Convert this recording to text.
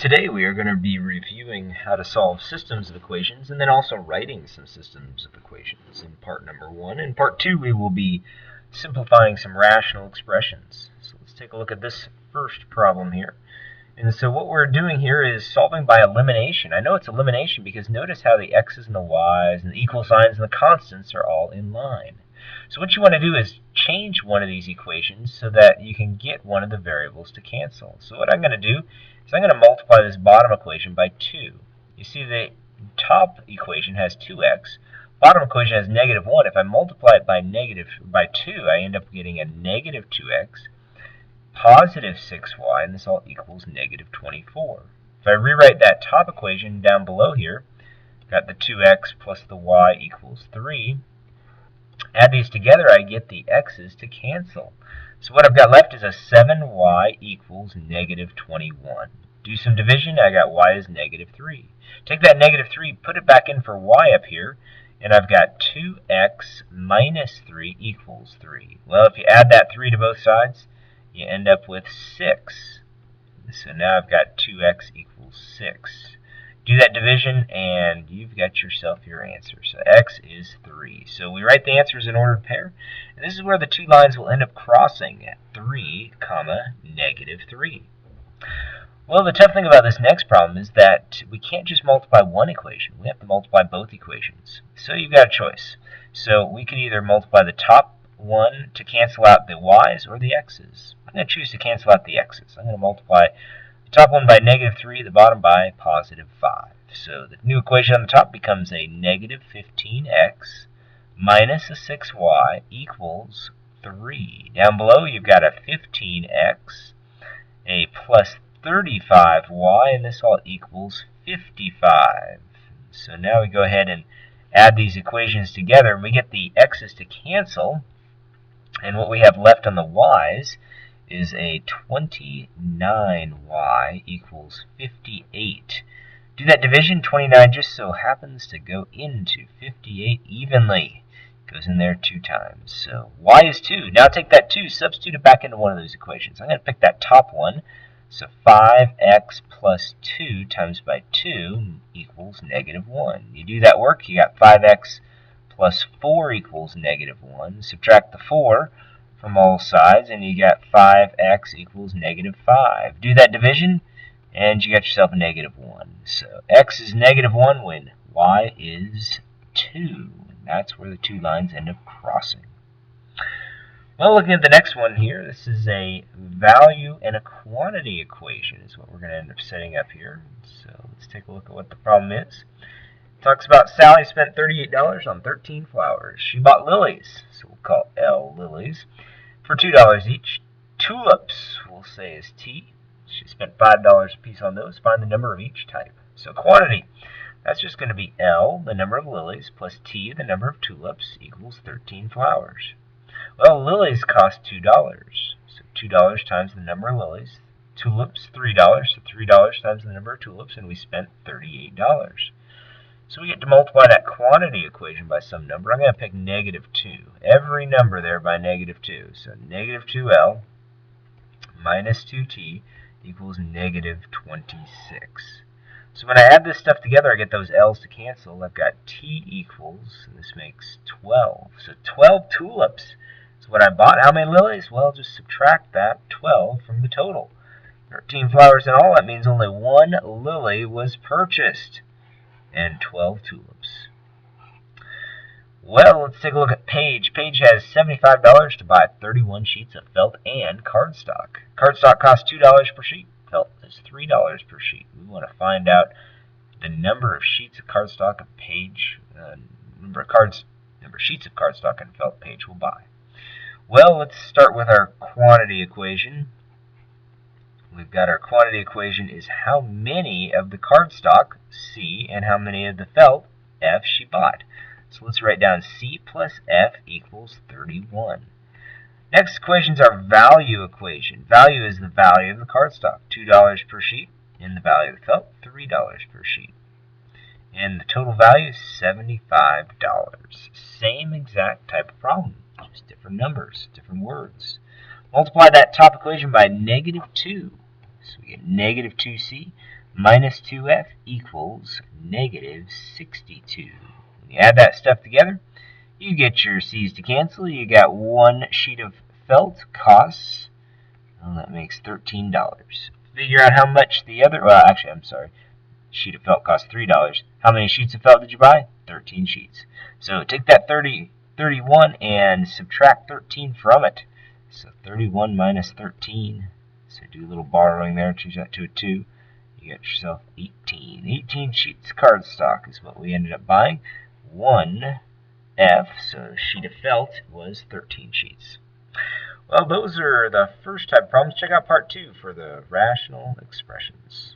Today we are going to be reviewing how to solve systems of equations and then also writing some systems of equations in part number 1. In part 2 we will be simplifying some rational expressions. So let's take a look at this first problem here. And so what we're doing here is solving by elimination. I know it's elimination because notice how the x's and the y's and the equal signs and the constants are all in line. So what you want to do is change one of these equations so that you can get one of the variables to cancel. So what I'm going to do is I'm going to multiply this bottom equation by 2. You see the top equation has 2x. Bottom equation has negative 1. If I multiply it by 2, I end up getting a negative 2x, positive 6y, and this all equals negative 24. If I rewrite that top equation down below here, got the 2x plus the y equals 3. Add these together, I get the x's to cancel. So what I've got left is a 7y equals negative 21. Do some division, I got y is negative 3. Take that negative 3, put it back in for y up here, and I've got 2x minus 3 equals 3. Well, if you add that 3 to both sides, you end up with 6. So now I've got 2x equals 6. Do that division, and you've got yourself your answer. So x is 3. So we write the answers in ordered pair, and this is where the two lines will end up crossing at 3, negative 3. Well, the tough thing about this next problem is that we can't just multiply one equation. We have to multiply both equations. So you've got a choice. So we could either multiply the top one to cancel out the y's or the x's. I'm going to choose to cancel out the x's. I'm going to multiply the top one by negative 3, the bottom by positive 5. So the new equation on the top becomes a negative 15x minus a 6y equals 3. Down below you've got a 15x, a plus 35y, and this all equals 55. So now we go ahead and add these equations together, and we get the x's to cancel, and what we have left on the y's is a 29y equals 58. Do that division, 29 just so happens to go into 58 evenly. Goes in there 2 times. So y is 2. Now take that 2, substitute it back into one of those equations. I'm going to pick that top one. So 5x plus 2 times by 2 equals negative 1. You do that work, you got 5x plus 4 equals negative 1. Subtract the 4 from all sides, and you got 5x equals negative 5. Do that division, and you got yourself a negative 1. So x is negative 1 when y is 2. And that's where the two lines end up crossing. Well, looking at the next one here, this is a value and a quantity equation is what we're going to end up setting up here. So let's take a look at what the problem is. It talks about Sally spent $38 on 13 flowers. She bought lilies, so we'll call L lilies, for $2 each. Tulips, we'll say is T. She spent $5 a piece on those. Find the number of each type. So quantity, that's just going to be L, the number of lilies, plus T, the number of tulips, equals 13 flowers. Well, lilies cost $2, so $2 times the number of lilies. Tulips, $3, so $3 times the number of tulips, and we spent $38. So we get to multiply that quantity equation by some number. I'm going to pick negative 2. Every number there by negative 2. So negative 2L minus 2T equals negative 26. So when I add this stuff together, I get those L's to cancel. I've got T equals, and this makes 12. So 12 tulips is what I bought. How many lilies? Well, just subtract that 12 from the total. 13 flowers in all, that means only one lily was purchased, and 12 tulips. Well, let's take a look at Paige. Paige has $75 to buy 31 sheets of felt and cardstock. Cardstock costs $2 per sheet. Felt is $3 per sheet. We want to find out the number of sheets of cardstock of Paige, number of sheets of cardstock and felt Paige will buy. Well, let's start with our quantity equation. We've got our quantity equation is how many of the cardstock, C, and how many of the felt, F, she bought. So let's write down C plus F equals 31. Next equation is our value equation. Value is the value of the cardstock, $2 per sheet, and the value of the felt, $3 per sheet. And the total value is $75. Same exact type of problem, just different numbers, different words. Multiply that top equation by negative 2. So we get negative 2c minus 2f equals negative 62. When you add that stuff together, you get your c's to cancel. You got one sheet of felt costs, well, that makes $13. Figure out how much the other, well, actually, I'm sorry, sheet of felt costs $3. How many sheets of felt did you buy? 13 sheets. So take that 31 and subtract 13 from it. So 31 minus 13. So do a little borrowing there, change that to a 2. You got yourself 18. 18 sheets cardstock is what we ended up buying. 1F, so sheet of felt was 13 sheets. Well, those are the first type of problems. Check out part 2 for the rational expressions.